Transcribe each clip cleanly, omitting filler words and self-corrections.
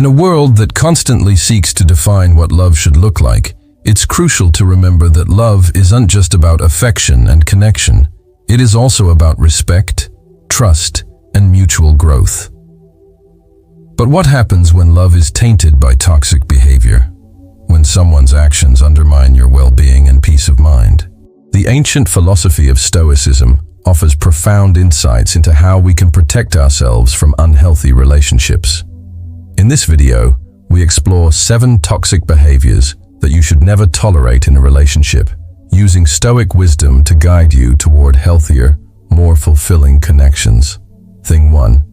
In a world that constantly seeks to define what love should look like, it's crucial to remember that love isn't just about affection and connection. It is also about respect, trust, and mutual growth. But what happens when love is tainted by toxic behavior? When someone's actions undermine your well-being and peace of mind? The ancient philosophy of Stoicism offers profound insights into how we can protect ourselves from unhealthy relationships. In this video, we explore 7 toxic behaviors that you should never tolerate in a relationship, using Stoic wisdom to guide you toward healthier, more fulfilling connections. Thing 1.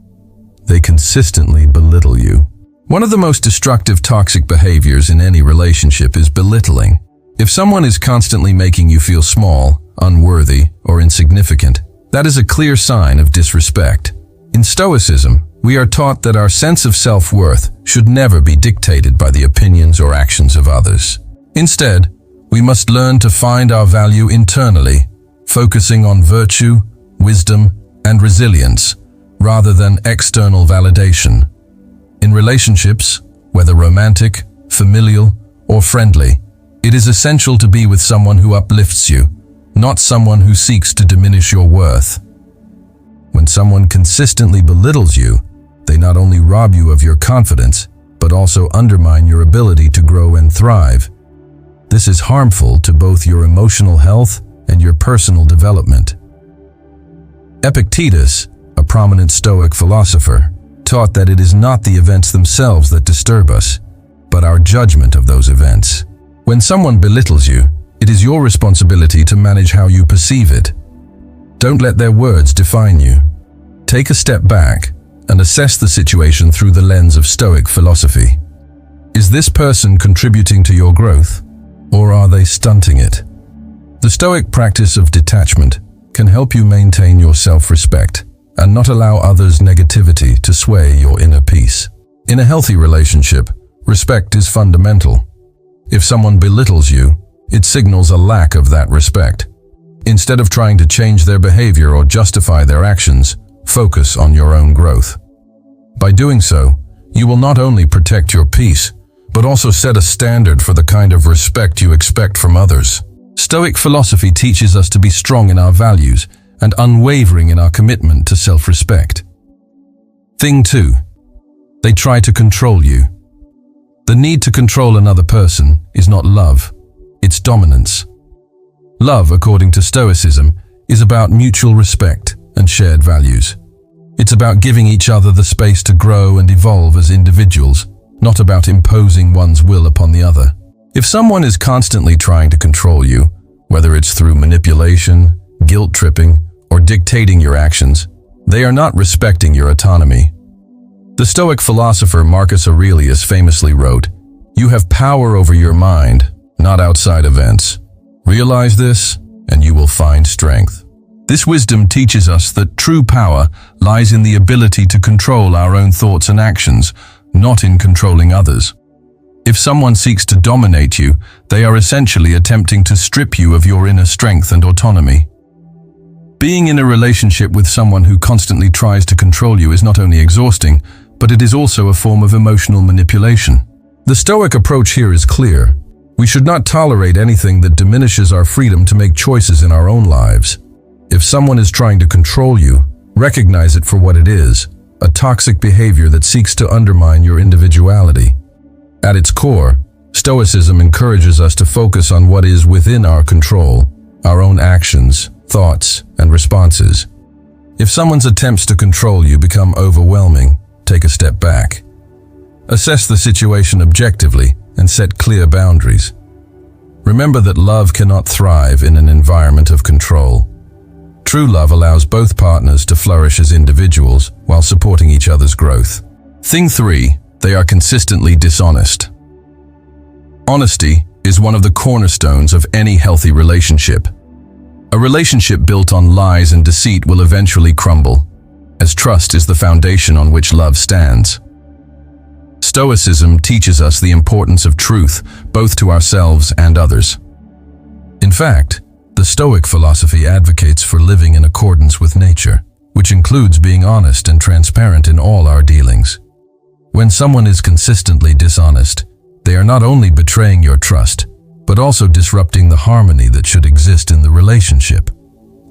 They consistently belittle you. One of the most destructive toxic behaviors in any relationship is belittling. If someone is constantly making you feel small, unworthy, or insignificant, that is a clear sign of disrespect. In Stoicism, we are taught that our sense of self-worth should never be dictated by the opinions or actions of others. Instead, we must learn to find our value internally, focusing on virtue, wisdom, and resilience, rather than external validation. In relationships, whether romantic, familial, or friendly, it is essential to be with someone who uplifts you, not someone who seeks to diminish your worth. When someone consistently belittles you, they not only rob you of your confidence, but also undermine your ability to grow and thrive. This is harmful to both your emotional health and your personal development. Epictetus, a prominent Stoic philosopher, taught that it is not the events themselves that disturb us, but our judgment of those events. When someone belittles you, it is your responsibility to manage how you perceive it. Don't let their words define you. Take a step back and assess the situation through the lens of Stoic philosophy. Is this person contributing to your growth, or are they stunting it? The Stoic practice of detachment can help you maintain your self-respect and not allow others' negativity to sway your inner peace. In a healthy relationship, respect is fundamental. If someone belittles you, it signals a lack of that respect. Instead of trying to change their behavior or justify their actions, focus on your own growth. By doing so, you will not only protect your peace, but also set a standard for the kind of respect you expect from others. Stoic philosophy teaches us to be strong in our values and unwavering in our commitment to self-respect. Thing 2. They try to control you. The need to control another person is not love, it's dominance. Love, according to Stoicism, is about mutual respect and shared values. It's about giving each other the space to grow and evolve as individuals, not about imposing one's will upon the other. If someone is constantly trying to control you, whether it's through manipulation, guilt-tripping, or dictating your actions, they are not respecting your autonomy. The Stoic philosopher Marcus Aurelius famously wrote, "You have power over your mind, not outside events. Realize this, and you will find strength." This wisdom teaches us that true power lies in the ability to control our own thoughts and actions, not in controlling others. If someone seeks to dominate you, they are essentially attempting to strip you of your inner strength and autonomy. Being in a relationship with someone who constantly tries to control you is not only exhausting, but it is also a form of emotional manipulation. The Stoic approach here is clear. We should not tolerate anything that diminishes our freedom to make choices in our own lives. If someone is trying to control you, recognize it for what it is, a toxic behavior that seeks to undermine your individuality. At its core, Stoicism encourages us to focus on what is within our control, our own actions, thoughts, and responses. If someone's attempts to control you become overwhelming, take a step back. Assess the situation objectively and set clear boundaries. Remember that love cannot thrive in an environment of control. True love allows both partners to flourish as individuals while supporting each other's growth. Thing 3. They are consistently dishonest. Honesty is one of the cornerstones of any healthy relationship. A relationship built on lies and deceit will eventually crumble, as trust is the foundation on which love stands. Stoicism teaches us the importance of truth, both to ourselves and others. In fact, the Stoic philosophy advocates for living in accordance with nature, which includes being honest and transparent in all our dealings. When someone is consistently dishonest, they are not only betraying your trust, but also disrupting the harmony that should exist in the relationship.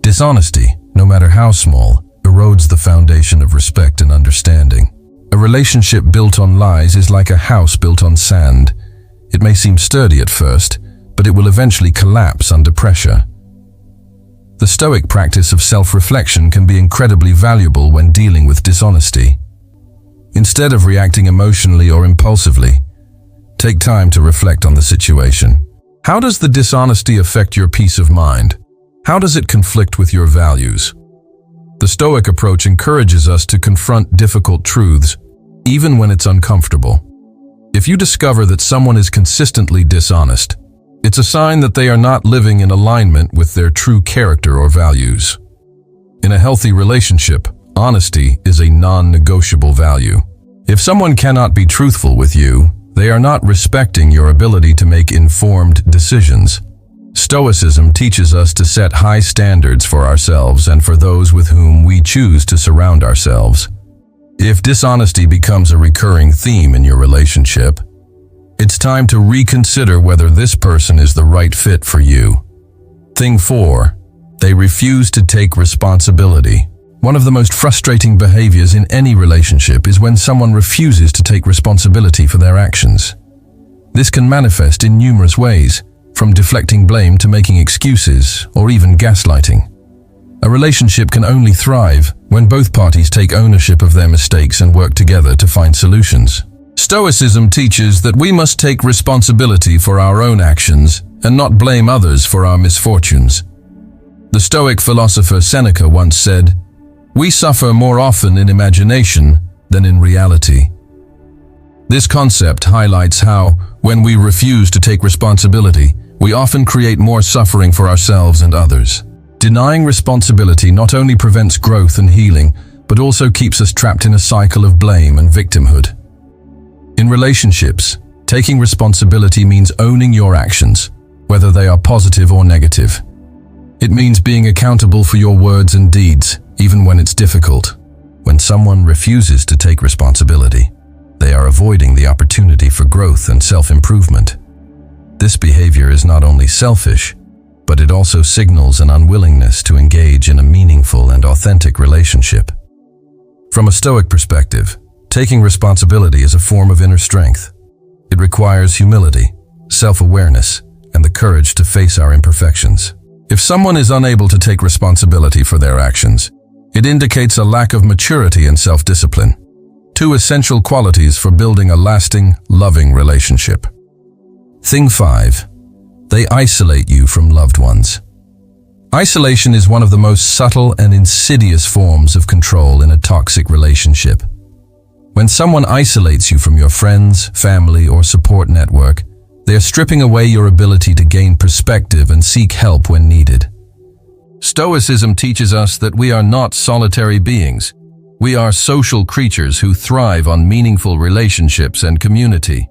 Dishonesty, no matter how small, erodes the foundation of respect and understanding. A relationship built on lies is like a house built on sand. It may seem sturdy at first, but it will eventually collapse under pressure. The Stoic practice of self-reflection can be incredibly valuable when dealing with dishonesty. Instead of reacting emotionally or impulsively, take time to reflect on the situation. How does the dishonesty affect your peace of mind? How does it conflict with your values? The Stoic approach encourages us to confront difficult truths, even when it's uncomfortable. If you discover that someone is consistently dishonest, it's a sign that they are not living in alignment with their true character or values. In a healthy relationship, honesty is a non-negotiable value. If someone cannot be truthful with you, they are not respecting your ability to make informed decisions. Stoicism teaches us to set high standards for ourselves and for those with whom we choose to surround ourselves. If dishonesty becomes a recurring theme in your relationship, it's time to reconsider whether this person is the right fit for you. Thing 4. They refuse to take responsibility. One of the most frustrating behaviors in any relationship is when someone refuses to take responsibility for their actions. This can manifest in numerous ways, from deflecting blame to making excuses or even gaslighting. A relationship can only thrive when both parties take ownership of their mistakes and work together to find solutions. Stoicism teaches that we must take responsibility for our own actions and not blame others for our misfortunes. The Stoic philosopher Seneca once said, "We suffer more often in imagination than in reality." This concept highlights how, when we refuse to take responsibility, we often create more suffering for ourselves and others. Denying responsibility not only prevents growth and healing, but also keeps us trapped in a cycle of blame and victimhood. In relationships, taking responsibility means owning your actions, whether they are positive or negative. It means being accountable for your words and deeds, even when it's difficult. When someone refuses to take responsibility, they are avoiding the opportunity for growth and self-improvement. This behavior is not only selfish, but it also signals an unwillingness to engage in a meaningful and authentic relationship. From a Stoic perspective, taking responsibility is a form of inner strength. It requires humility, self-awareness, and the courage to face our imperfections. If someone is unable to take responsibility for their actions, it indicates a lack of maturity and self-discipline, two essential qualities for building a lasting, loving relationship. Thing 5. They isolate you from loved ones. Isolation is one of the most subtle and insidious forms of control in a toxic relationship. When someone isolates you from your friends, family, or support network, they are stripping away your ability to gain perspective and seek help when needed. Stoicism teaches us that we are not solitary beings. We are social creatures who thrive on meaningful relationships and community.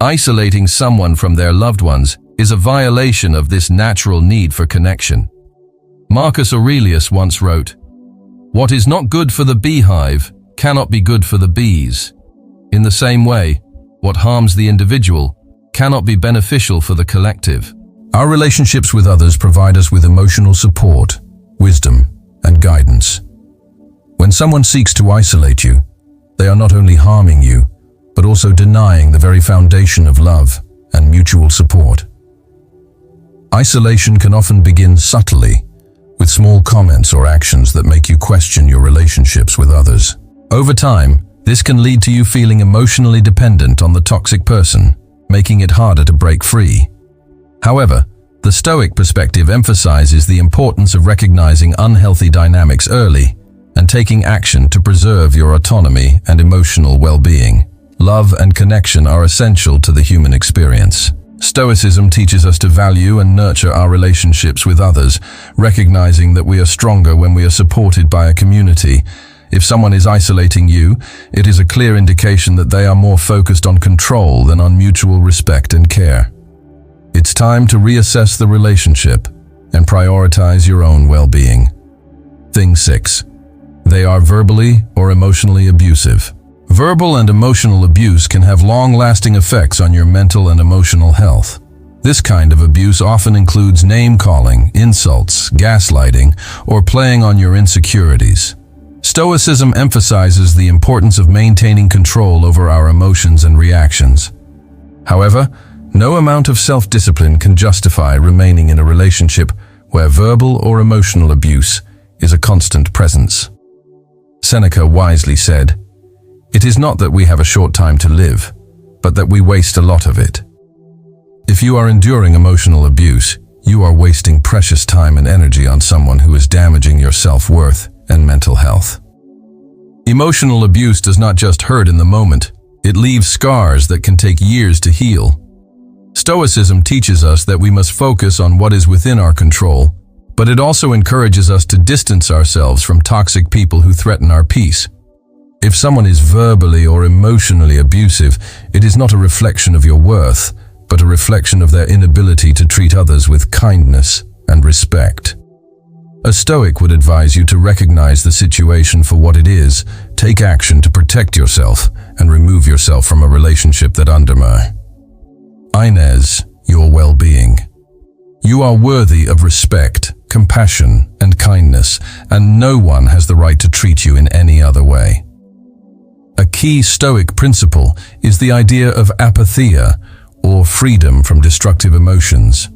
Isolating someone from their loved ones is a violation of this natural need for connection. Marcus Aurelius once wrote, "What is not good for the beehive cannot be good for the bees." In the same way, what harms the individual cannot be beneficial for the collective. Our relationships with others provide us with emotional support, wisdom, and guidance. When someone seeks to isolate you, they are not only harming you, but also denying the very foundation of love and mutual support. Isolation can often begin subtly, with small comments or actions that make you question your relationships with others. Over time, this can lead to you feeling emotionally dependent on the toxic person, making it harder to break free. However, the Stoic perspective emphasizes the importance of recognizing unhealthy dynamics early and taking action to preserve your autonomy and emotional well-being. Love and connection are essential to the human experience. Stoicism teaches us to value and nurture our relationships with others, recognizing that we are stronger when we are supported by a community. If someone is isolating you, it is a clear indication that they are more focused on control than on mutual respect and care. It's time to reassess the relationship and prioritize your own well-being. Thing 6. They are verbally or emotionally abusive. Verbal and emotional abuse can have long-lasting effects on your mental and emotional health. This kind of abuse often includes name-calling, insults, gaslighting, or playing on your insecurities. Stoicism emphasizes the importance of maintaining control over our emotions and reactions. However, no amount of self-discipline can justify remaining in a relationship where verbal or emotional abuse is a constant presence. Seneca wisely said, "It is not that we have a short time to live, but that we waste a lot of it." If you are enduring emotional abuse, you are wasting precious time and energy on someone who is damaging your self-worth and mental health. Emotional abuse does not just hurt in the moment, it leaves scars that can take years to heal. Stoicism teaches us that we must focus on what is within our control, but it also encourages us to distance ourselves from toxic people who threaten our peace. If someone is verbally or emotionally abusive, it is not a reflection of your worth, but a reflection of their inability to treat others with kindness and respect. A Stoic would advise you to recognize the situation for what it is, take action to protect yourself, and remove yourself from a relationship that undermines your well-being. You are worthy of respect, compassion, and kindness, and no one has the right to treat you in any other way. A key Stoic principle is the idea of apatheia, or freedom from destructive emotions.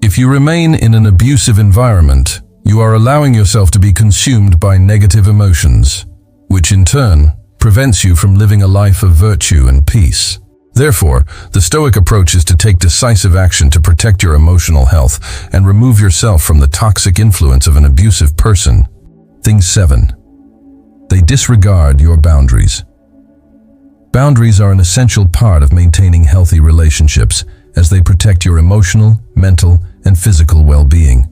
If you remain in an abusive environment, you are allowing yourself to be consumed by negative emotions, which in turn prevents you from living a life of virtue and peace. Therefore, the Stoic approach is to take decisive action to protect your emotional health and remove yourself from the toxic influence of an abusive person. Thing 7. They disregard your boundaries. Boundaries are an essential part of maintaining healthy relationships as they protect your emotional, mental, and physical well-being.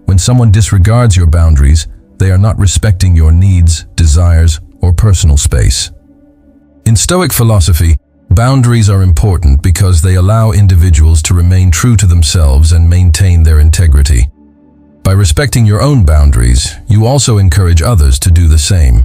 When someone disregards your boundaries, they are not respecting your needs, desires, or personal space. In Stoic philosophy, boundaries are important because they allow individuals to remain true to themselves and maintain their integrity. By respecting your own boundaries, you also encourage others to do the same.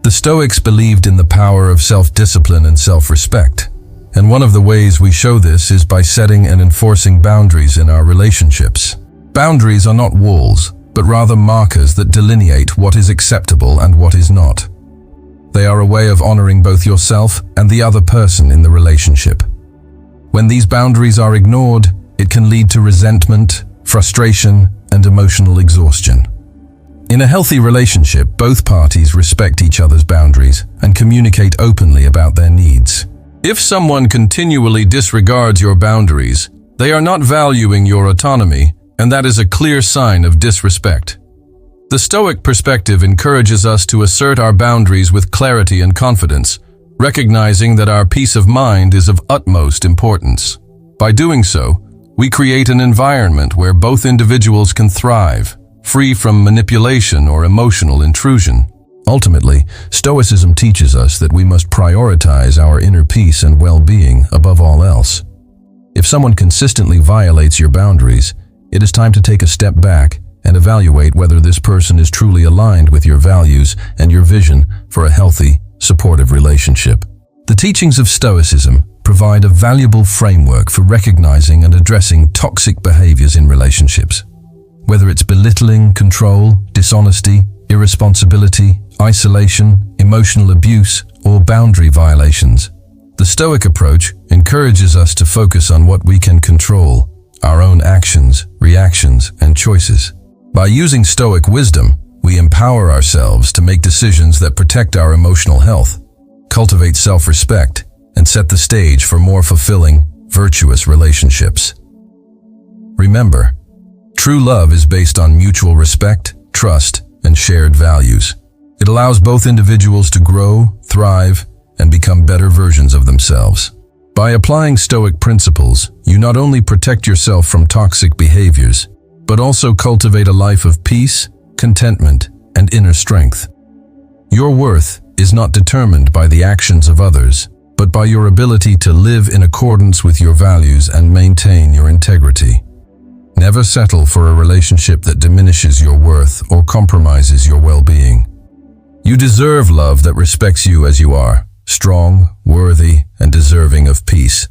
The Stoics believed in the power of self-discipline and self-respect, and one of the ways we show this is by setting and enforcing boundaries in our relationships. Boundaries are not walls, but rather markers that delineate what is acceptable and what is not. They are a way of honoring both yourself and the other person in the relationship. When these boundaries are ignored, it can lead to resentment, frustration, and emotional exhaustion. In a healthy relationship, both parties respect each other's boundaries and communicate openly about their needs. If someone continually disregards your boundaries, they are not valuing your autonomy, and that is a clear sign of disrespect. The Stoic perspective encourages us to assert our boundaries with clarity and confidence, recognizing that our peace of mind is of utmost importance. By doing so, we create an environment where both individuals can thrive, free from manipulation or emotional intrusion. Ultimately, Stoicism teaches us that we must prioritize our inner peace and well-being above all else. If someone consistently violates your boundaries, it is time to take a step back and evaluate whether this person is truly aligned with your values and your vision for a healthy, supportive relationship. The teachings of Stoicism provide a valuable framework for recognizing and addressing toxic behaviors in relationships. Whether it's belittling, control, dishonesty, irresponsibility, isolation, emotional abuse, or boundary violations, the Stoic approach encourages us to focus on what we can control, our own actions, reactions, and choices. By using Stoic wisdom, we empower ourselves to make decisions that protect our emotional health, cultivate self-respect, and set the stage for more fulfilling, virtuous relationships. Remember, true love is based on mutual respect, trust, and shared values. It allows both individuals to grow, thrive, and become better versions of themselves. By applying Stoic principles, you not only protect yourself from toxic behaviors, but also cultivate a life of peace, contentment, and inner strength. Your worth is not determined by the actions of others, but by your ability to live in accordance with your values and maintain your integrity. Never settle for a relationship that diminishes your worth or compromises your well-being. You deserve love that respects you as you are, strong, worthy, and deserving of peace.